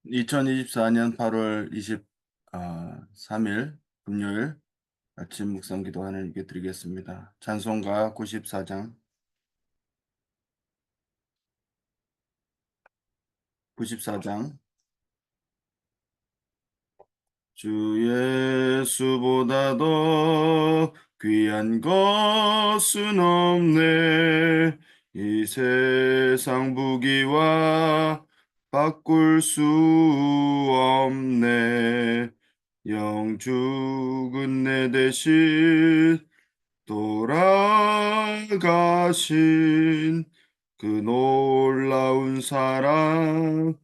2024년 8월 23일 금요일 아침 묵상 기도 하나님께 드리겠습니다. 찬송가 94장 94장 주 예수보다 더 귀한 것은 없네. 이 세상 부귀와 바꿀 수 없네. 영 죽은 내 대신 돌아가신 그 놀라운 사랑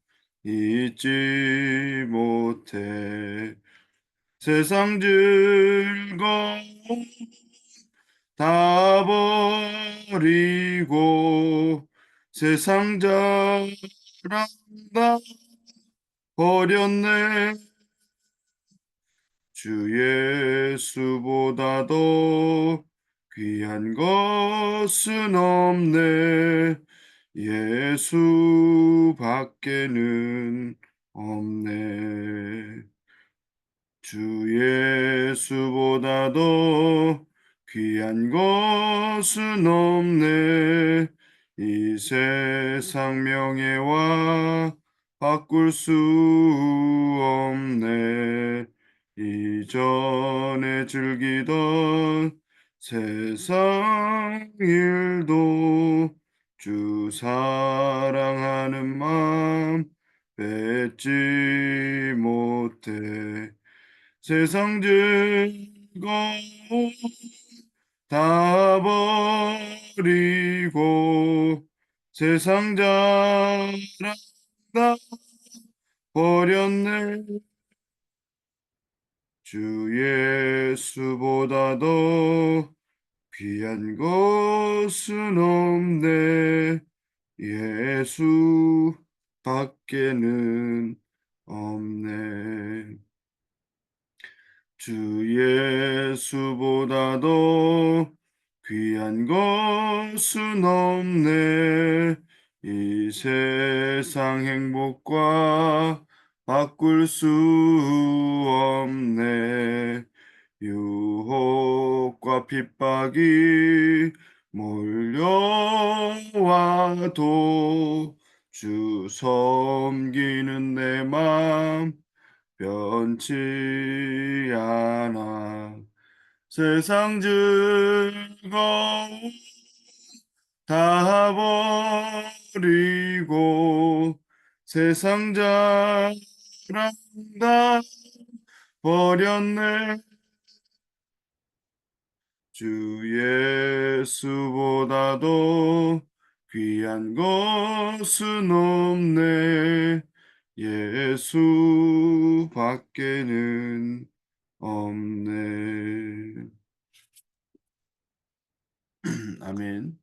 잊지 못해. 세상 즐거움 다 버리고 세상 자랑 다 버렸네. 주 예수보다 더 귀한 것은 없네. 예수밖에는 없네. 주 예수보다 더 귀한 것은 없네. 이 세상 명예와 바꿀 수 없네. 이전에 즐기던 세상 일도 주 사랑하는 마음 뺏지 못해. 세상 즐거움 다 버리고 세상 자랑 다 버렸네. 주 예수보다 더 귀한 것은 없네. 예수 밖에는 없네. 주 예수보다 더 귀한 것은 없네. 이 세상 행복과 바꿀 수 없네. 유혹과 핍박이 몰려와도 주 섬기는 내 맘 변치 않아. 세상 즐거움 다 버리고 세상 자랑 다 버렸네. 주 예수보다 더 귀한 것은 없네. 예수밖에는 없네. 아멘.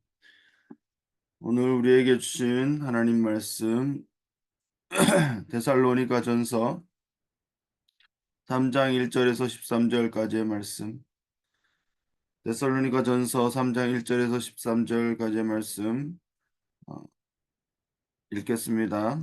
오늘 우리에게 주신 하나님 말씀 데살로니가 전서 3장 1절에서 13절까지의 말씀. 데살로니가 전서 3장 1절에서 13절까지의 말씀 읽겠습니다.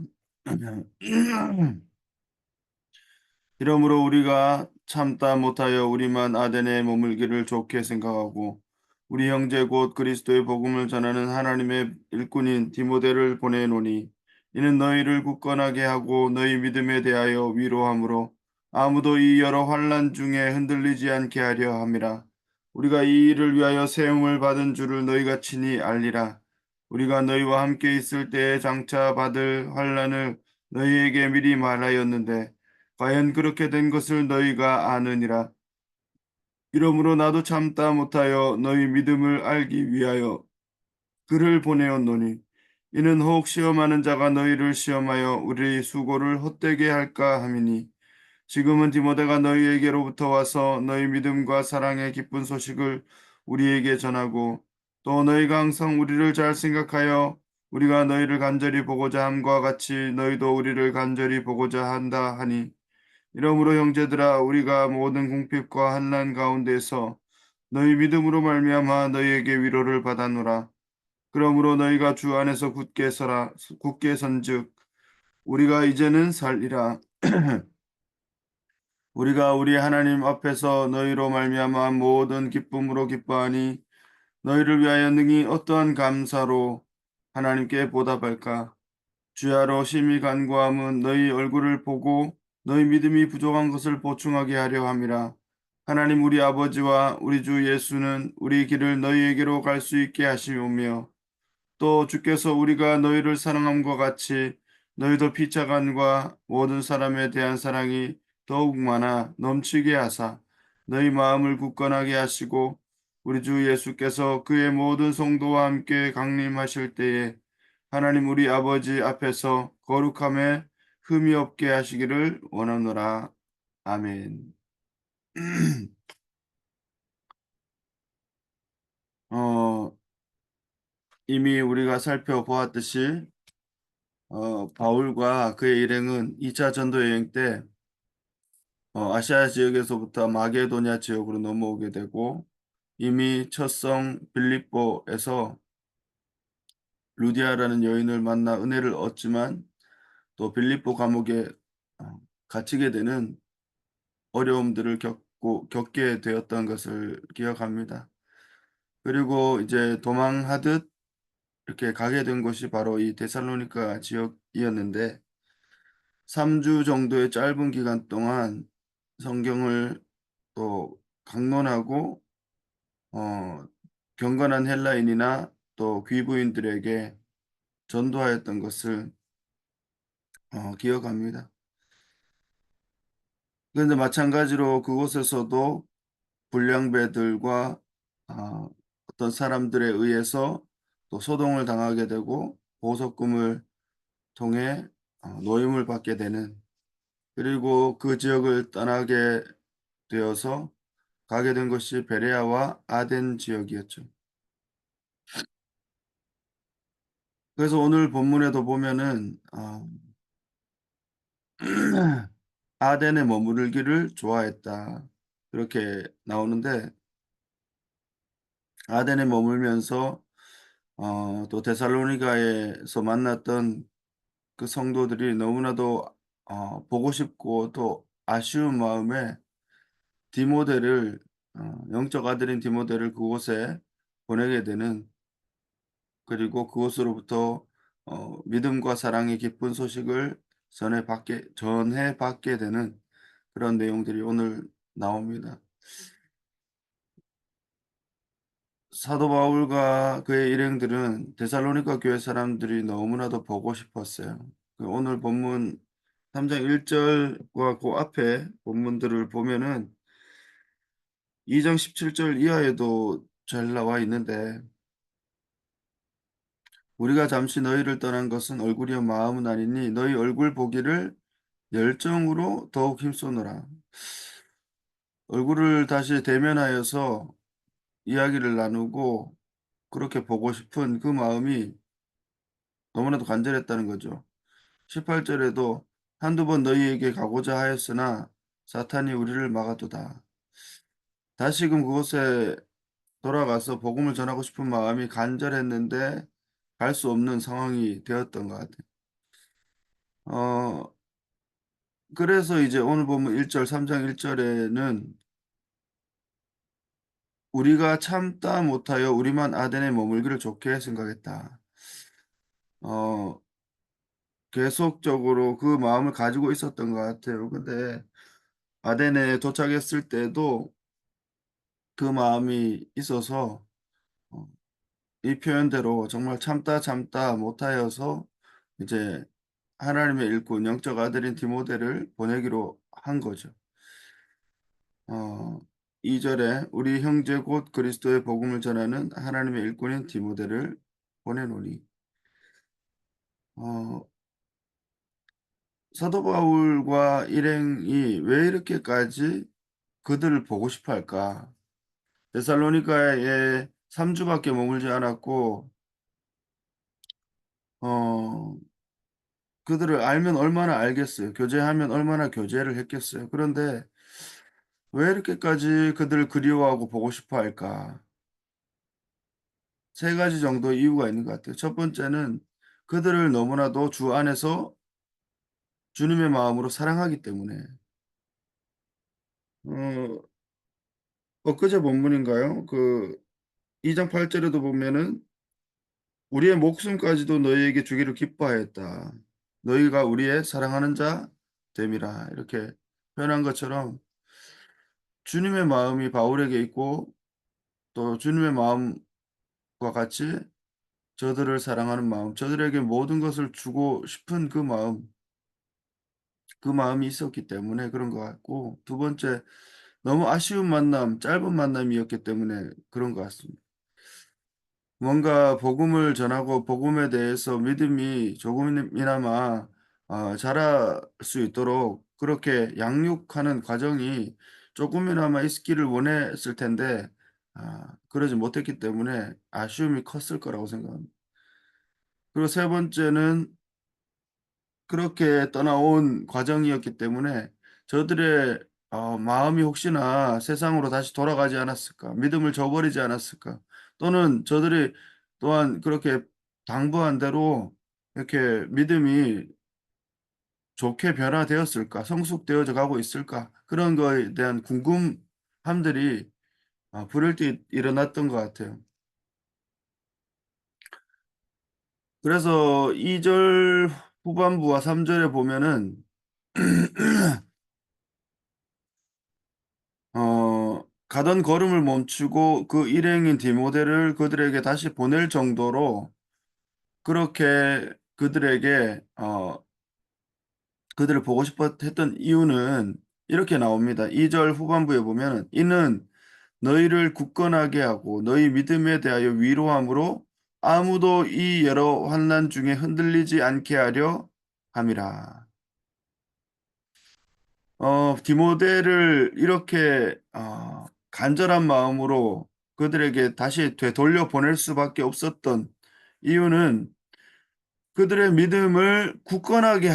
이러므로 우리가 참다 못하여 우리만 아덴에 머물기를 좋게 생각하고 우리 형제 곧 그리스도의 복음을 전하는 하나님의 일꾼인 디모데를 보내노니 이는 너희를 굳건하게 하고 너희 믿음에 대하여 위로함으로 아무도 이 여러 환난 중에 흔들리지 않게 하려 함이라. 우리가 이 일을 위하여 세움을 받은 줄을 너희가 친히 알리라. 우리가 너희와 함께 있을 때에 장차 받을 환난을 너희에게 미리 말하였는데 과연 그렇게 된 것을 너희가 아느니라. 이러므로 나도 참다 못하여 너희 믿음을 알기 위하여 그를 보내었노니 이는 혹 시험하는 자가 너희를 시험하여 우리 수고를 헛되게 할까 함이니 지금은 디모데가 너희에게로부터 와서 너희 믿음과 사랑의 기쁜 소식을 우리에게 전하고 또 너희가 항상 우리를 잘 생각하여 우리가 너희를 간절히 보고자 함과 같이 너희도 우리를 간절히 보고자 한다 하니 이러므로 형제들아 우리가 모든 궁핍과 환난 가운데서 너희 믿음으로 말미암아 너희에게 위로를 받아노라. 그러므로 너희가 주 안에서 굳게 선즉 우리가 이제는 살리라. 우리가 우리 하나님 앞에서 너희로 말미암아 모든 기쁨으로 기뻐하니 너희를 위하여 능히 어떠한 감사로 하나님께 보답할까? 주야로 심히 간구함은 너희 얼굴을 보고 너희 믿음이 부족한 것을 보충하게 하려 함이라. 하나님 우리 아버지와 우리 주 예수는 우리 길을 너희에게로 갈 수 있게 하시오며 또 주께서 우리가 너희를 사랑함과 같이 너희도 피차간과 모든 사람에 대한 사랑이 더욱 많아 넘치게 하사 너희 마음을 굳건하게 하시고 우리 주 예수께서 그의 모든 성도와 함께 강림하실 때에 하나님 우리 아버지 앞에서 거룩함에 흠이 없게 하시기를 원하노라. 아멘. 어, 이미 우리가 살펴보았듯이 바울과 그의 일행은 2차 전도 여행 때 아시아 지역에서부터 마게도냐 지역으로 넘어오게 되고 이미 첫 성 빌립보에서 루디아라는 여인을 만나 은혜를 얻지만 또 빌립보 감옥에 어, 갇히게 되는 어려움들을 겪게 되었던 것을 기억합니다. 그리고 이제 도망하듯 이렇게 가게 된 곳이 바로 이 데살로니가 지역이었는데 3주 정도의 짧은 기간 동안 성경을 또 강론하고 어, 경건한 헬라인이나 또 귀부인들에게 전도하였던 것을 기억합니다. 그런데 마찬가지로 그곳에서도 불량배들과 어, 어떤 사람들에 의해서 또 소동을 당하게 되고 보석금을 통해 노임을 받게 되는 그리고 그 지역을 떠나게 되어서 가게 된 것이 베레아와 아덴 지역이었죠. 그래서 오늘 본문에도 보면은 아덴에 머무르기를 좋아했다. 그렇게 나오는데 아덴에 머물면서 또 데살로니가에서 만났던 그 성도들이 너무나도 보고 싶고 또 아쉬운 마음에 디모데를 영적 아들인 디모데를 그곳에 보내게 되는 그리고 그곳으로부터 믿음과 사랑의 기쁜 소식을 전해 받게 되는 그런 내용들이 오늘 나옵니다. 사도 바울과 그의 일행들은 데살로니가 교회 사람들이 너무나도 보고 싶었어요. 오늘 본문 3장 1절과 그 앞에 본문들을 보면은 2장 17절 이하에도 잘 나와 있는데 우리가 잠시 너희를 떠난 것은 얼굴이요 마음은 아니니 너희 얼굴 보기를 열정으로 더욱 힘쓰노라. 얼굴을 다시 대면하여서 이야기를 나누고 그렇게 보고 싶은 그 마음이 너무나도 간절했다는 거죠. 18절에도 한두 번 너희에게 가고자 하였으나 사탄이 우리를 막아두다. 다시금 그곳에 돌아가서 복음을 전하고 싶은 마음이 간절했는데 갈 수 없는 상황이 되었던 것 같아요. 어, 그래서 이제 오늘 보면 1절, 3장 1절에는 우리가 참다 못하여 우리만 아덴에 머물기를 좋게 생각했다. 어, 계속적으로 그 마음을 가지고 있었던 것 같아요. 근데 아덴에 도착했을 때도 그 마음이 있어서 어, 이 표현대로 정말 참다 참다 못하여서 이제 하나님의 일꾼 영적 아들인 디모데를 보내기로 한 거죠. 어, 2절에 우리 형제 곧 그리스도의 복음을 전하는 하나님의 일꾼인 디모데를 보내노니 어, 사도 바울과 일행이 왜 이렇게까지 그들을 보고 싶어 할까? 데살로니가에 3주밖에 머물지 않았고 어, 그들을 알면 얼마나 알겠어요. 교제하면 얼마나 교제를 했겠어요. 그런데 왜 이렇게까지 그들을 그리워하고 보고 싶어 할까? 세 가지 정도 이유가 있는 것 같아요. 첫 번째는 그들을 너무나도 주 안에서 주님의 마음으로 사랑하기 때문에. 어, 엊그제 본문인가요? 그 2장 8절에도 보면은 우리의 목숨까지도 너희에게 주기를 기뻐하였다. 너희가 우리의 사랑하는 자 됨이라. 이렇게 표현한 것처럼 주님의 마음이 바울에게 있고 또 주님의 마음과 같이 저들을 사랑하는 마음, 저들에게 모든 것을 주고 싶은 그 마음, 그 마음이 있었기 때문에 그런 것 같고, 두 번째, 너무 아쉬운 만남, 짧은 만남이었기 때문에 그런 것 같습니다. 뭔가 복음을 전하고 복음에 대해서 믿음이 조금이나마 자랄 수 있도록 그렇게 양육하는 과정이 조금이나마 있기를 원했을 텐데 그러지 못했기 때문에 아쉬움이 컸을 거라고 생각합니다. 그리고 세 번째는 그렇게 떠나온 과정이었기 때문에 저들의 마음이 혹시나 세상으로 다시 돌아가지 않았을까, 믿음을 저버리지 않았을까, 또는 저들이 또한 그렇게 당부한 대로 이렇게 믿음이 좋게 변화되었을까, 성숙되어져 가고 있을까, 그런 거에 대한 궁금함들이 불일 듯 일어났던 것 같아요. 그래서 2절 후반부와 3절에 보면은 가던 걸음을 멈추고 그 일행인 디모데를 그들에게 다시 보낼 정도로 그렇게 그들에게 그들을 보고 싶어 했던 이유는 이렇게 나옵니다. 2절 후반부에 보면 이는 너희를 굳건하게 하고 너희 믿음에 대하여 위로함으로 아무도 이 여러 환난 중에 흔들리지 않게 하려 함이라. 디모데를 이렇게 간절한 마음으로 그들에게 다시 되돌려 보낼 수밖에 없었던 이유는 그들의 믿음을 굳건하게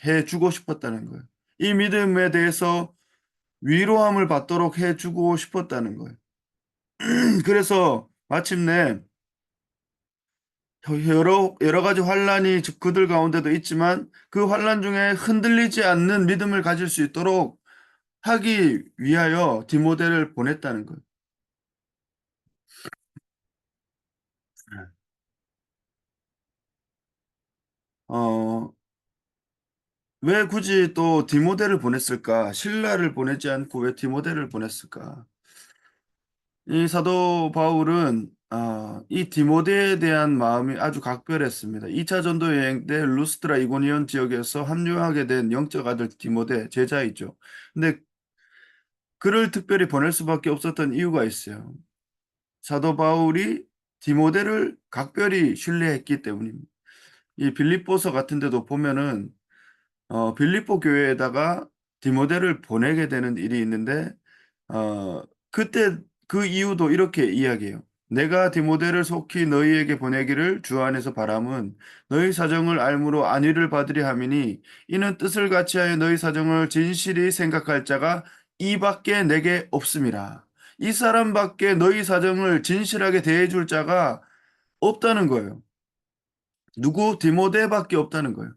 해 주고 싶었다는 거예요. 이 믿음에 대해서 위로함을 받도록 해 주고 싶었다는 거예요. 그래서 마침내 여러 가지 환란이 그들 가운데도 있지만 그 환란 중에 흔들리지 않는 믿음을 가질 수 있도록 하기 위하여 디모데를 보냈다는 거예요. 어, 왜 굳이 또 디모데를 보냈을까? 신라를 보내지 않고 왜 디모데를 보냈을까? 이 사도 바울은 이 디모데에 대한 마음이 아주 각별했습니다. 2차 전도 여행 때 루스드라 이고니온 지역에서 합류하게 된 영적 아들 디모데 제자이죠. 근데 그를 특별히 보낼 수밖에 없었던 이유가 있어요. 사도 바울이 디모데를 각별히 신뢰했기 때문입니다. 이 빌립보서 같은 데도 보면은 빌립보 교회에다가 디모데를 보내게 되는 일이 있는데 그때 그 이유도 이렇게 이야기해요. 내가 디모데를 속히 너희에게 보내기를 주 안에서 바람은 너희 사정을 알므로 안위를 받으려 함이니 이는 뜻을 같이하여 너희 사정을 진실히 생각할 자가 이밖에 내게 없음이라. 이 사람밖에 너희 사정을 진실하게 대해줄 자가 없다는 거예요. 누구? 디모데밖에 없다는 거예요.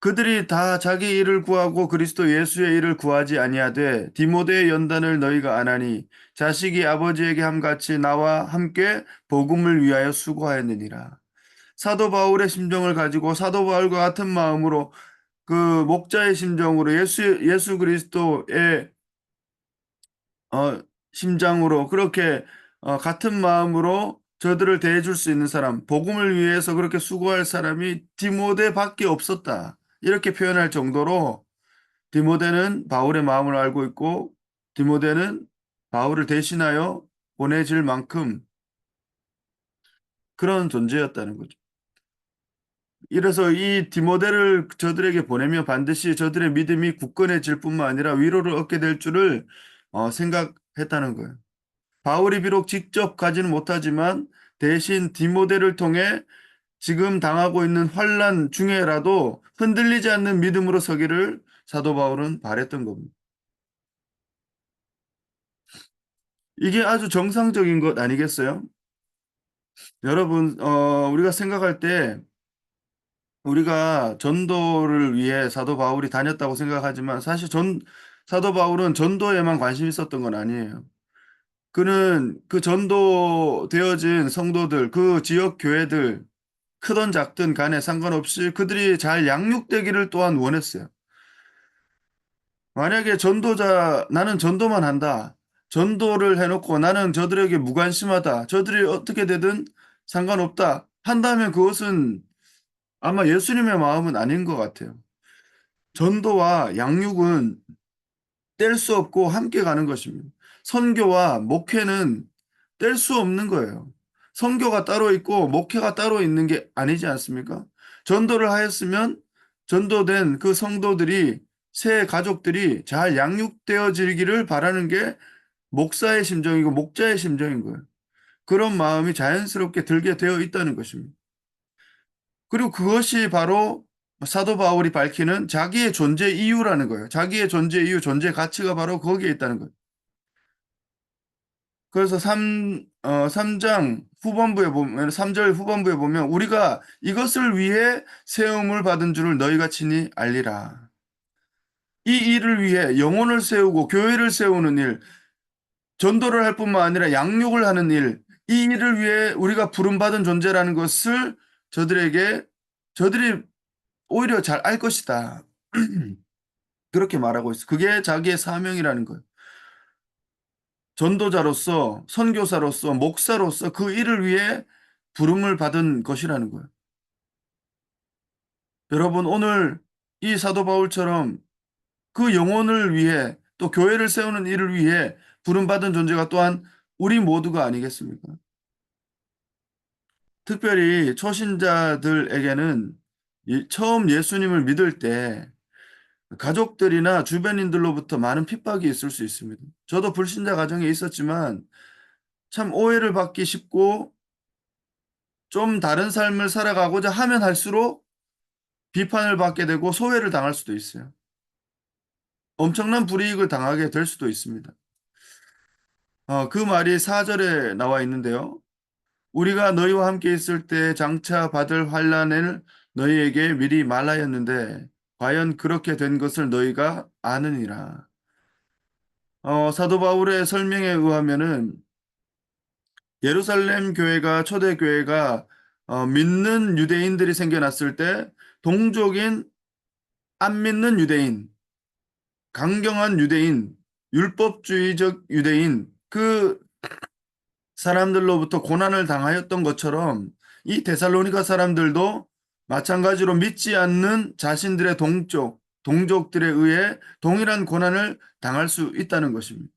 그들이 다 자기 일을 구하고 그리스도 예수의 일을 구하지 아니하되 디모데의 연단을 너희가 아나니 자식이 아버지에게 함같이 나와 함께 복음을 위하여 수고하였느니라. 사도 바울의 심정을 가지고 사도 바울과 같은 마음으로 그 목자의 심정으로 예수 그리스도의 심장으로 그렇게 같은 마음으로 저들을 대해줄 수 있는 사람, 복음을 위해서 그렇게 수고할 사람이 디모데밖에 없었다. 이렇게 표현할 정도로 디모데는 바울의 마음을 알고 있고 디모데는 바울을 대신하여 보내질 만큼 그런 존재였다는 거죠. 이래서 이 디모데를 저들에게 보내며 반드시 저들의 믿음이 굳건해질 뿐만 아니라 위로를 얻게 될 줄을 생각했다는 거예요. 바울이 비록 직접 가지는 못하지만 대신 디모데를 통해 지금 당하고 있는 환란 중에라도 흔들리지 않는 믿음으로 서기를 사도 바울은 바랬던 겁니다. 이게 아주 정상적인 것 아니겠어요? 여러분, 우리가 생각할 때 우리가 전도를 위해 사도 바울이 다녔다고 생각하지만 사실 사도 바울은 전도에만 관심 있었던 건 아니에요. 그는 그 전도되어진 성도들, 그 지역 교회들, 크든 작든 간에 상관없이 그들이 잘 양육되기를 또한 원했어요. 만약에 나는 전도만 한다. 전도를 해놓고 나는 저들에게 무관심하다. 저들이 어떻게 되든 상관없다. 한다면 그것은 아마 예수님의 마음은 아닌 것 같아요. 전도와 양육은 뗄 수 없고 함께 가는 것입니다. 선교와 목회는 뗄 수 없는 거예요. 선교가 따로 있고 목회가 따로 있는 게 아니지 않습니까? 전도를 하였으면 전도된 그 성도들이 새 가족들이 잘 양육되어지기를 바라는 게 목사의 심정이고 목자의 심정인 거예요. 그런 마음이 자연스럽게 들게 되어 있다는 것입니다. 그리고 그것이 바로 사도 바울이 밝히는 자기의 존재 이유라는 거예요. 자기의 존재 이유, 존재 가치가 바로 거기에 있다는 거예요. 그래서 3장 후반부에 보면, 3절 후반부에 보면, 우리가 이것을 위해 세움을 받은 줄을 너희가 친히 알리라. 이 일을 위해 영혼을 세우고 교회를 세우는 일, 전도를 할 뿐만 아니라 양육을 하는 일, 이 일을 위해 우리가 부름받은 존재라는 것을 저들이 오히려 잘 알 것이다. 그렇게 말하고 있어. 그게 자기의 사명이라는 거예요. 전도자로서, 선교사로서, 목사로서 그 일을 위해 부름을 받은 것이라는 거예요. 여러분, 오늘 이 사도 바울처럼 그 영혼을 위해 또 교회를 세우는 일을 위해 부름받은 존재가 또한 우리 모두가 아니겠습니까? 특별히 초신자들에게는 처음 예수님을 믿을 때 가족들이나 주변인들로부터 많은 핍박이 있을 수 있습니다. 저도 불신자 가정에 있었지만 참 오해를 받기 쉽고 좀 다른 삶을 살아가고자 하면 할수록 비판을 받게 되고 소외를 당할 수도 있어요. 엄청난 불이익을 당하게 될 수도 있습니다. 그 말이 4절에 나와 있는데요. 우리가 너희와 함께 있을 때 장차 받을 환난을 너희에게 미리 말하였는데 과연 그렇게 된 것을 너희가 아느니라. 사도 바울의 설명에 의하면은 예루살렘 교회가 초대 교회가 믿는 유대인들이 생겨났을 때 동족인 안 믿는 유대인, 강경한 유대인, 율법주의적 유대인 그 사람들로부터 고난을 당하였던 것처럼 이 데살로니가 사람들도 마찬가지로 믿지 않는 자신들의 동족들에 의해 동일한 고난을 당할 수 있다는 것입니다.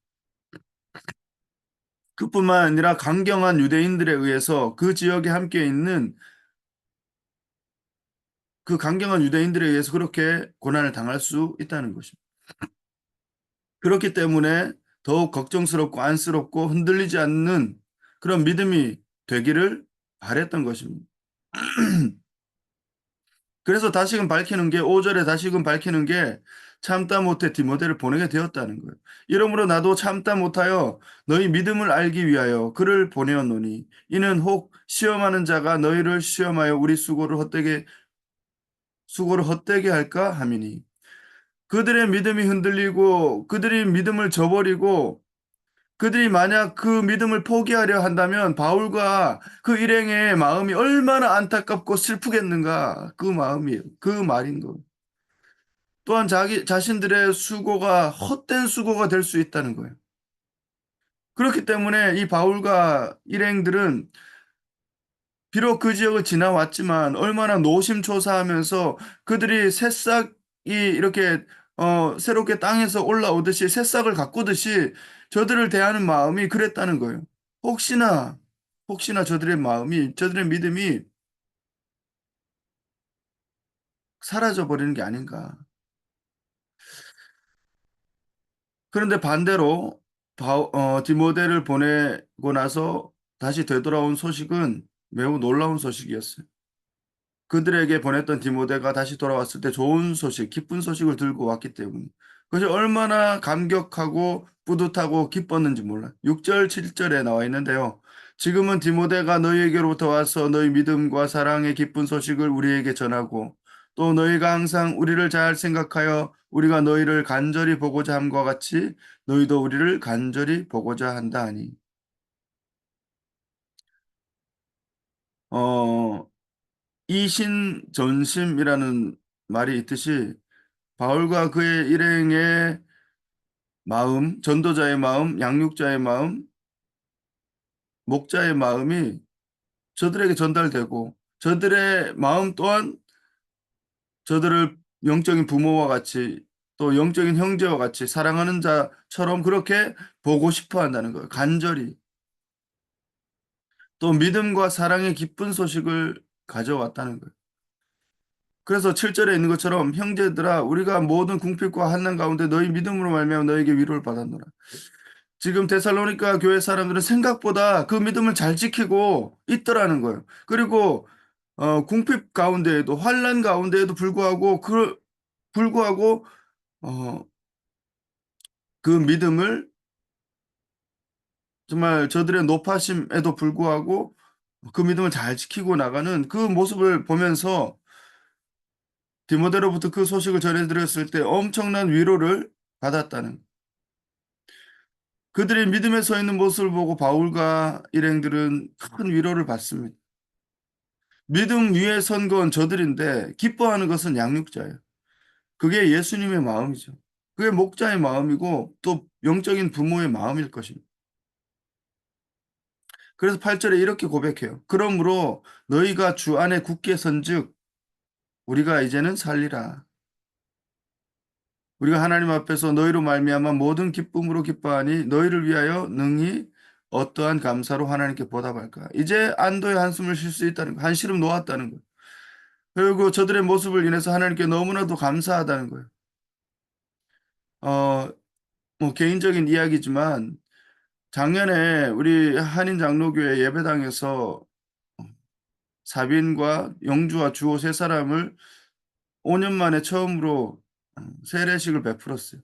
그뿐만 아니라 강경한 유대인들에 의해서 그 지역에 함께 있는 그 강경한 유대인들에 의해서 그렇게 고난을 당할 수 있다는 것입니다. 그렇기 때문에 더욱 걱정스럽고 안쓰럽고 흔들리지 않는 그런 믿음이 되기를 바랬던 것입니다. 그래서 다시금 밝히는 게 5절에 다시금 밝히는 게 참다 못해 디모데를 보내게 되었다는 거예요. 이러므로 나도 참다 못하여 너희 믿음을 알기 위하여 그를 보내었노니 이는 혹 시험하는 자가 너희를 시험하여 우리 수고를 헛되게 할까 함이니 그들의 믿음이 흔들리고 그들이 믿음을 저버리고 그들이 만약 그 믿음을 포기하려 한다면 바울과 그 일행의 마음이 얼마나 안타깝고 슬프겠는가 그 말인 거. 또한 자신들의 수고가 헛된 수고가 될 수 있다는 거예요. 그렇기 때문에 이 바울과 일행들은 비록 그 지역을 지나왔지만 얼마나 노심초사하면서 그들이 새싹이 이렇게 새롭게 땅에서 올라오듯이 새싹을 가꾸듯이 저들을 대하는 마음이 그랬다는 거예요. 혹시나 저들의 믿음이 사라져 버리는 게 아닌가. 그런데 반대로 디모데를 보내고 나서 다시 되돌아온 소식은 매우 놀라운 소식이었어요. 그들에게 보냈던 디모데가 다시 돌아왔을 때 좋은 소식, 기쁜 소식을 들고 왔기 때문에 그것이 얼마나 감격하고 뿌듯하고 기뻤는지 몰라요. 6절, 7절에 나와 있는데요. 지금은 디모데가 너희에게로부터 와서 너희 믿음과 사랑의 기쁜 소식을 우리에게 전하고 또 너희가 항상 우리를 잘 생각하여 우리가 너희를 간절히 보고자 함과 같이 너희도 우리를 간절히 보고자 한다 하니. 어, 이신전심이라는 말이 있듯이 바울과 그의 일행의 마음, 전도자의 마음, 양육자의 마음, 목자의 마음이 저들에게 전달되고 저들의 마음 또한 저들을 영적인 부모와 같이 또 영적인 형제와 같이 사랑하는 자처럼 그렇게 보고 싶어 한다는 거예요. 간절히. 또 믿음과 사랑의 기쁜 소식을 가져왔다는 거예요. 그래서 7절에 있는 것처럼 형제들아 우리가 모든 궁핍과 환난 가운데 너희 믿음으로 말미암아 너에게 위로를 받았노라. 지금 데살로니가 교회 사람들은 생각보다 그 믿음을 잘 지키고 있더라는 거예요. 그리고 궁핍 가운데에도 환난 가운데에도 불구하고 어, 그 믿음을 정말 저들의 높아심에도 불구하고 그 믿음을 잘 지키고 나가는 그 모습을 보면서 디모데로부터 그 소식을 전해드렸을 때 엄청난 위로를 받았다는 그들이 믿음에 서 있는 모습을 보고 바울과 일행들은 큰 위로를 받습니다. 믿음 위에 선 건 저들인데 기뻐하는 것은 양육자예요. 그게 예수님의 마음이죠. 그게 목자의 마음이고 또 영적인 부모의 마음일 것입니다. 그래서 8절에 이렇게 고백해요. 그러므로 너희가 주 안에 굳게 선즉 우리가 이제는 살리라. 우리가 하나님 앞에서 너희로 말미암아 모든 기쁨으로 기뻐하니 너희를 위하여 능히 어떠한 감사로 하나님께 보답할까. 이제 안도의 한숨을 쉴 수 있다는 거. 한시름 놓았다는 거예요. 그리고 저들의 모습을 인해서 하나님께 너무나도 감사하다는 거예요. 어, 뭐 개인적인 이야기지만 작년에 우리 한인 장로교회 예배당에서 사빈과 영주와 주호 세 사람을 5년 만에 처음으로 세례식을 베풀었어요.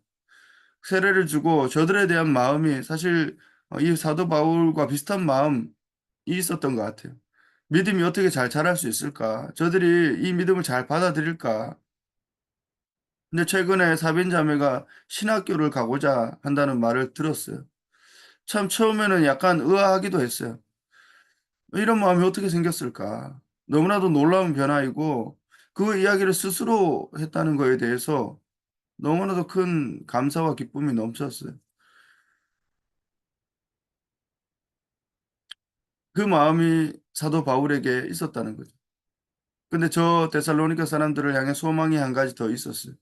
세례를 주고 저들에 대한 마음이 사실 이 사도 바울과 비슷한 마음이 있었던 것 같아요. 믿음이 어떻게 잘 자랄 수 있을까? 저들이 이 믿음을 잘 받아들일까? 근데 최근에 사빈 자매가 신학교를 가고자 한다는 말을 들었어요. 참 처음에는 약간 의아하기도 했어요. 이런 마음이 어떻게 생겼을까? 너무나도 놀라운 변화이고 그 이야기를 스스로 했다는 거에 대해서 너무나도 큰 감사와 기쁨이 넘쳤어요. 그 마음이 사도 바울에게 있었다는 거죠. 근데 저 데살로니가 사람들을 향해 소망이 한 가지 더 있었어요.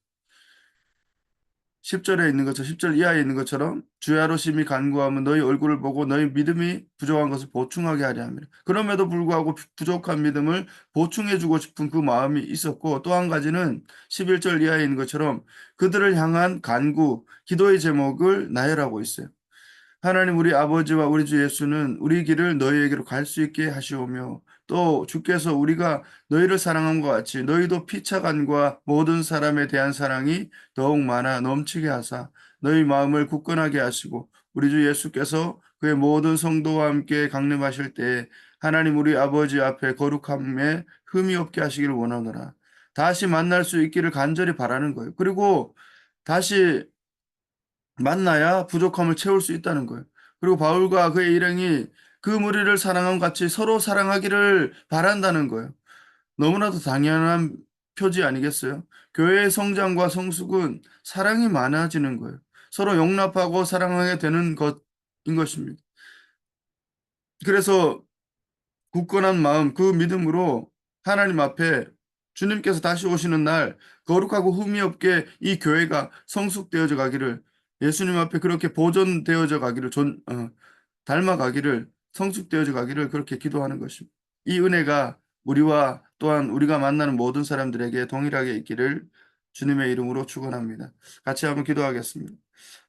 10절에 있는 것처럼 10절 이하에 있는 것처럼 주야로 심히 간구하면 너희 얼굴을 보고 너희 믿음이 부족한 것을 보충하게 하려 합니다. 그럼에도 불구하고 부족한 믿음을 보충해 주고 싶은 그 마음이 있었고 또 한 가지는 11절 이하에 있는 것처럼 그들을 향한 간구, 기도의 제목을 나열하고 있어요. 하나님 우리 아버지와 우리 주 예수는 우리 길을 너희에게로 갈 수 있게 하시오며 또 주께서 우리가 너희를 사랑함과 같이 너희도 피차간과 모든 사람에 대한 사랑이 더욱 많아 넘치게 하사 너희 마음을 굳건하게 하시고 우리 주 예수께서 그의 모든 성도와 함께 강림하실 때에 하나님 우리 아버지 앞에 거룩함에 흠이 없게 하시기를 원하노라. 다시 만날 수 있기를 간절히 바라는 거예요. 그리고 다시 만나야 부족함을 채울 수 있다는 거예요. 그리고 바울과 그의 일행이 그 무리를 사랑함 같이 서로 사랑하기를 바란다는 거예요. 너무나도 당연한 표지 아니겠어요? 교회의 성장과 성숙은 사랑이 많아지는 거예요. 서로 용납하고 사랑하게 되는 것인 것입니다. 그래서 굳건한 마음, 그 믿음으로 하나님 앞에 주님께서 다시 오시는 날 거룩하고 흠이 없게 이 교회가 성숙되어져 가기를 예수님 앞에 그렇게 보존되어져 가기를 닮아가기를 성숙되어져 가기를 그렇게 기도하는 것입니다. 이 은혜가 우리와 또한 우리가 만나는 모든 사람들에게 동일하게 있기를 주님의 이름으로 축원합니다. 같이 한번 기도하겠습니다.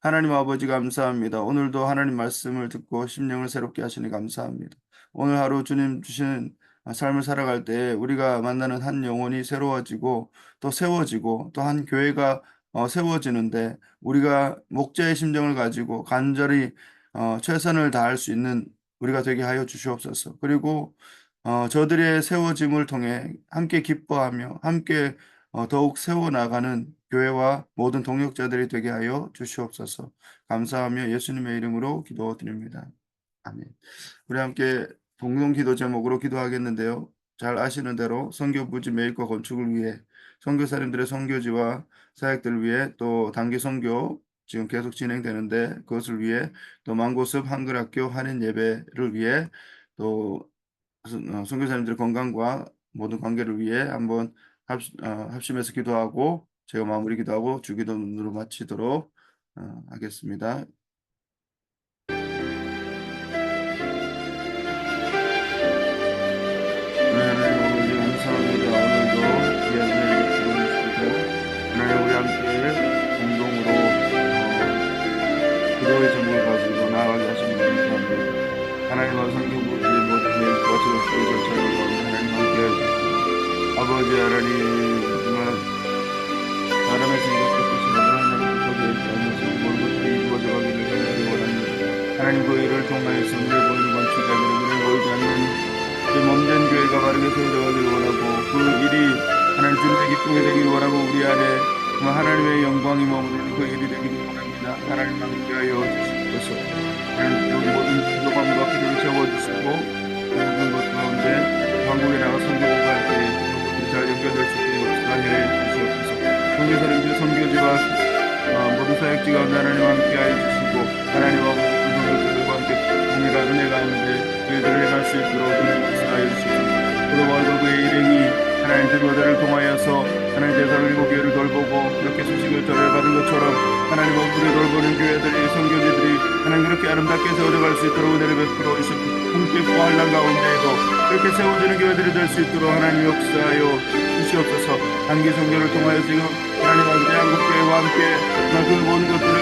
하나님 아버지 감사합니다. 오늘도 하나님 말씀을 듣고 심령을 새롭게 하시니 감사합니다. 오늘 하루 주님 주신 삶을 살아갈 때 우리가 만나는 한 영혼이 새로워지고 또 세워지고 또 한 교회가 세워지는데 우리가 목자의 심정을 가지고 간절히 최선을 다할 수 있는 우리가 되게 하여 주시옵소서. 그리고 저들의 세워짐을 통해 함께 기뻐하며 함께 더욱 세워나가는 교회와 모든 동역자들이 되게 하여 주시옵소서. 감사하며 예수님의 이름으로 기도드립니다. 아멘. 우리 함께 공동 기도 제목으로 기도하겠는데요. 잘 아시는 대로 선교 부지 매입과 건축을 위해 선교사님들의 선교지와 사역들을 위해 또 단기 선교 지금 계속 진행되는데 그것을 위해 또 만고습 한글학교 한인 예배를 위해 또 선교사님들의 건강과 모든 관계를 위해 한번 합심해서 기도하고 제가 마무리 기도하고 주기도문으로 마치도록 하겠습니다. 하나님 아버지 감사합니다. 오늘도 귀한 은혜를 주시고 하나님 우리 함께 공동으로 기도의 제목을 가지고 나아가게 하시는 감사합니다. 하나님과 성경부지의 모든 계획과 저수의 절차를 가운데 하나님 함께 해주시고 아버지 하나님 정말 사람의 생각과 뜻이 하나님 속에 있지 않으시고 모든 것들이 이루어져 가기를 하나님 원합니다. 하나님 그 일을 통하여서 눈에 보이는 건축이 아니라 눈에 보이지 않는 이 몸된 교회가 바르게 세워져가기를 원하고 그 일이 하나님 주님의 기쁘게 되기를 원하고 우리 안에 정말 하나님의 영광이 머무르는 그 일이 되기를 원합니다. 하나님 함께하여 주시옵소서. 하나님 우리 모든 기도감과 기도를 채워주시고 모든 것 가운데 한국에 나가 선교를 갈 때 잘 연결될 수 있도록 역사해 주시옵소서. 선교사님들 선교지와 모든 사역지 가운데 하나님 함께하여 주시고 하나님과 모든 선교들과 함께 동일한 은혜 가운데 그들을 행할 수 있도록 역사하여 주시고 그러므로 그의 일행이 하나님 들보들을 통하여서 하나님 대사를 일곱 교회를 돌보고 그렇게 소식을 전해받은 것처럼 하나님 우리를 돌보는 교회들이 선교지들이 하나님 그렇게 아름답게 세워져 갈 수 있도록 은혜를 베풀어 주시고 홍길과 한란 가운데에도 그렇게 세워지는 교회들이 될 수 있도록 하나님 역사하여 주시옵소서. 단기 선교를 통하여 지금 하나님 아버지 한국교회와 함께 그 모든 것들을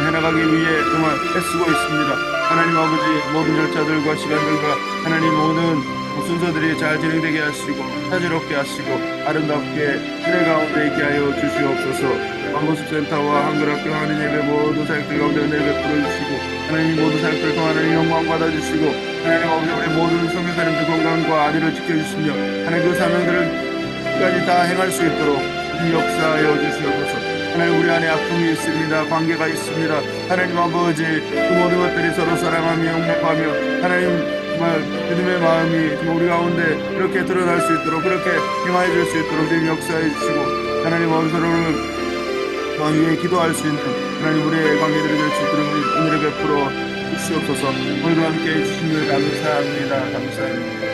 해나가기 위해 정말 애쓰고 있습니다. 하나님 아버지 모든 절차들과 시간들과 하나님 모든 순서들이 잘 진행되게 하시고 사지롭게 하시고 아름답게 은혜 가운데 있게 하여 주시옵소서. 광고습센터와 한글학교 하는 예배 모든 사역들 가운데 은혜를 베풀어 주시고 하나님 모든 사역들을 통해 하나님 영광 받아주시고 하나님 아버지 우리 모든 성교사님들 건강과 안위를 지켜주시며 하나님 그 사명들을 끝까지 다 행할 수 있도록 역사하여 주시옵소서. 하나님 우리 안에 아픔이 있습니다. 관계가 있습니다. 하나님 아버지 그 모든 것들이 서로 사랑하며 용납하며 하나님 정말 믿음의 마음이 정말 우리 가운데 그렇게 드러날 수 있도록 그렇게 행하여 줄 수 있도록 주님 역사해 주시고 하나님 아버지 서로를 위해 기도할 수 있는 하나님 우리의 관계들이 될 수 있도록 은혜를 베풀어 주시옵소서. 오늘도 함께 해주시니 감사합니다. 감사합니다.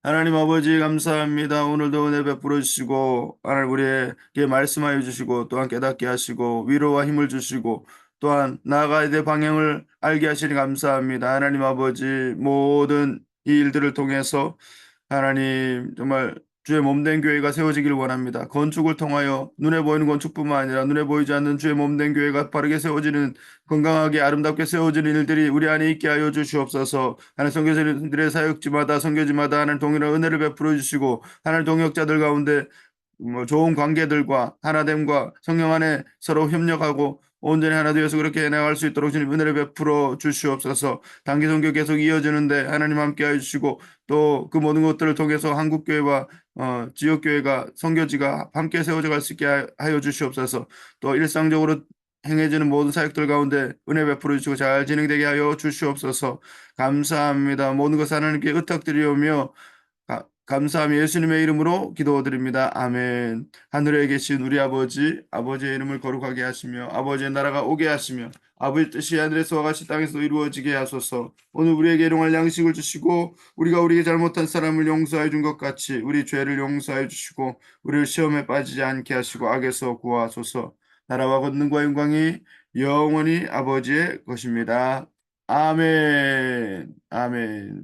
하나님 아버지 감사합니다. 오늘도 은혜 베풀어 주시고 하나님 우리에게 말씀하여 주시고 또한 깨닫게 하시고 위로와 힘을 주시고 또한 나아가야 될 방향을 알게 하시니 감사합니다. 하나님 아버지 모든 이 일들을 통해서 하나님 정말 주의 몸된 교회가 세워지기를 원합니다. 건축을 통하여 눈에 보이는 건축뿐만 아니라 눈에 보이지 않는 주의 몸된 교회가 바르게 세워지는 건강하게 아름답게 세워지는 일들이 우리 안에 있게 하여 주시옵소서. 하나님 선교사님들의 사역지마다 선교지마다 하나님 동일한 은혜를 베풀어 주시고 하나님 동역자들 가운데 좋은 관계들과 하나됨과 성령 안에 서로 협력하고 온전히 하나 되어서 그렇게 해나갈 수 있도록 주님 은혜를 베풀어 주시옵소서. 단기 선교 계속 이어지는데 하나님 함께 해주시고 또 그 모든 것들을 통해서 한국교회와 지역교회가 선교지가 함께 세워져 갈 수 있게 하여 주시옵소서. 또 일상적으로 행해지는 모든 사역들 가운데 은혜 베풀어 주시고 잘 진행되게 하여 주시옵소서. 감사합니다. 모든 것을 하나님께 의탁드리오며 감사하며 예수님의 이름으로 기도드립니다. 아멘. 하늘에 계신 우리 아버지, 아버지의 이름을 거룩하게 하시며 아버지의 나라가 오게 하시며 아버지 뜻이 하늘에서와 같이 땅에서 이루어지게 하소서. 오늘 우리에게 일용할 양식을 주시고 우리가 우리에게 잘못한 사람을 용서해 준 것 같이 우리 죄를 용서해 주시고 우리를 시험에 빠지지 않게 하시고 악에서 구하소서. 나라와 권능과 영광이 영원히 아버지의 것입니다. 아멘. 아멘.